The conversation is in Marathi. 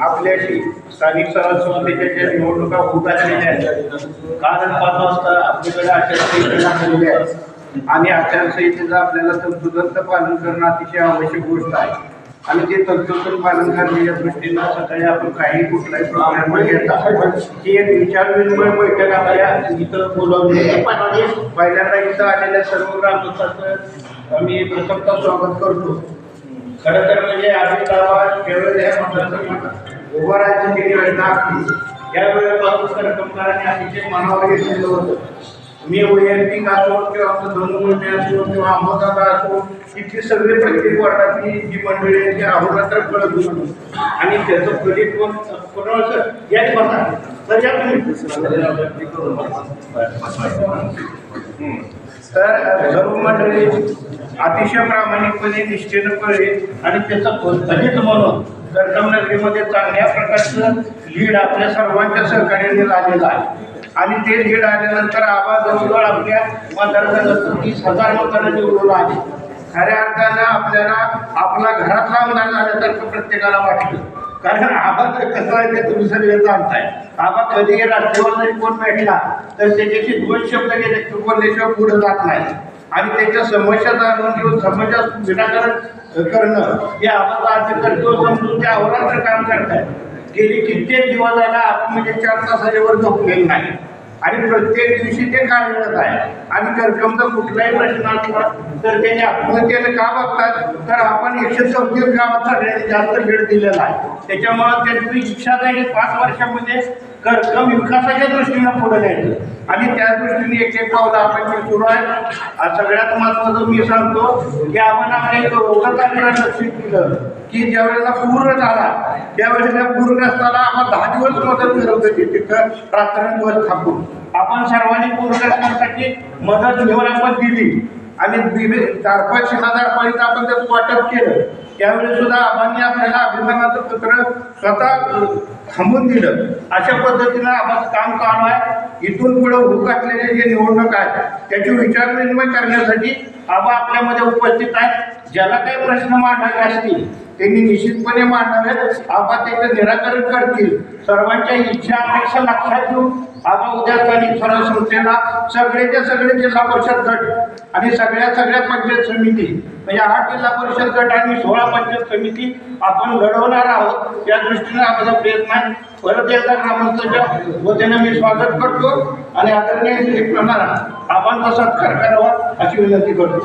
आपल्याशी स्थानिक स्वराज्य संस्थेच्या ज्या निवडणुका होत असलेल्या आहेत, कारण 5 वाजता आपल्याकडे आचारसंहिता झालेली आहे आणि आचारसंहितेचं आपल्याला तंतोतंत पालन करणं अतिशय आवश्यक गोष्ट आहे. आणि ते तंतोतंत पालन करण्याच्या दृष्टीनं सकाळी आपण काही कुठलाही प्रोग्राम घेता ही एक विचारविनिमय बैठक आपल्या इथं बोलावली आहे. पहिल्यांदा इथं आलेल्या सर्व ग्रामस्थांचं मी प्रथमतः स्वागत करतो. खरं तर म्हणजे आम्ही गावात ज्यावेळेस या मतदारसंघात उभं राहायची जी योजना आखली त्यावेळेपासून सरकमकारांनी अतिशय मनावर घेतलेलं होतं. मी वैयक्तिक असो किंवा आमचं धनुमंडळ असो किंवा अहमदाबाद असो इथली सगळे प्रत्येक वार्डातली जी मंडळी आहे ती अहोरात्र कळत होती आणि त्याचं फलित कोणाचं याच बसा तर या तर सर्व मंडळी अतिशय प्रामाणिकपणे निष्ठेनं कळेल आणि त्याचं फलित म्हणून कर्दमनगरीमध्ये चांगल्या प्रकारचं लीड आपल्या सर्वांच्या सहकार्याने आलेलं आहे. आणि ते लीड आल्यानंतर आबा जवळजवळ आपल्या मतदारसंघातून 30,000 मतांना निवडून आले. खऱ्या अर्थानं आपल्याला आपला घरातला आमदार झाल्यासारखं प्रत्येकाला वाटलं. कारण आबा तर कसं आहे ते तुम्ही सगळे जाणताय. आबा कधीही राष्ट्रीय जरी कोण भेटला तर त्याच्याशी 2 शब्द गेले बोलल्याशिवाय पुढे जात नाही आणि त्याच्या समस्या जाणून घेऊन समस्या निराकरण करणं हे आबाचं आद्य कर्तव्य समजून ते अहोरात्र काम करतायत. गेली कित्येक दिवस झाला आपण म्हणजे 4 तासाच्यावर झोपलेलं नाही आणि प्रत्येक दिवशी ते कार्यरत आहे. आणि कर्कमचा कुठलाही प्रश्न असला तर त्याने आत्महत्येला का बघतात तर आपण 134 गावात सगळ्यांनी जास्त वेळ दिलेला आहे. त्याच्यामुळं त्यांची इच्छा आहे 5 वर्षामध्ये कर्कम विकासाच्या दृष्टीनं पुढे न्यायचं आणि त्या दृष्टीने एक पावलं आपण सुरू आहे. सगळ्यात महत्त्वाचं मी सांगतो की आपण आपल्या एक रोगाचा लक्ष केलं की ज्या वेळेला पूर झाला त्यावेळेला पूरग्रस्ताला आपण 10 दिवस मदत करत होती तिथं रात्रंदिवस थांबून आपण सर्वांनी पूरग्रस्तांसाठी मदत घेऊन आपण दिली आणि 4-5 पर्यंत आपण त्याचं वाटप केलं. त्यावेळेस सुद्धा आबांनी आपल्याला अभिमानाचं पत्र स्वतः थांबून दिलं. अशा पद्धतीनं आपण काम चालू आहे. इथून पुढे होत असलेले जे निवडणूक आहेत त्याची विचारविनिमय करण्यासाठी आबा आपल्यामध्ये उपस्थित आहेत. ज्याला काही प्रश्न मांडावे असतील त्यांनी निश्चितपणे मांडावेत. आबा त्याचं निराकरण करतील. सर्वांच्या इच्छा अपेक्षा लक्षात घेऊन आबा उद्या स्थानिक स्वराज्य संस्थेला सगळेच्या सगळे जिल्हा परिषद गट आणि सगळ्या पंचायत समिती म्हणजे 8 जिल्हा परिषद गट आणि 16 पंचायत समिती आपण लढवणार आहोत. त्या दृष्टीने आपला प्रयत्न आहे. परत एकदा ग्रामस्थांच्या वतीने मी स्वागत करतो आणि आदरणीय एक प्रमाणात आपण तसाच सत्कार करावा अशी विनंती करतो.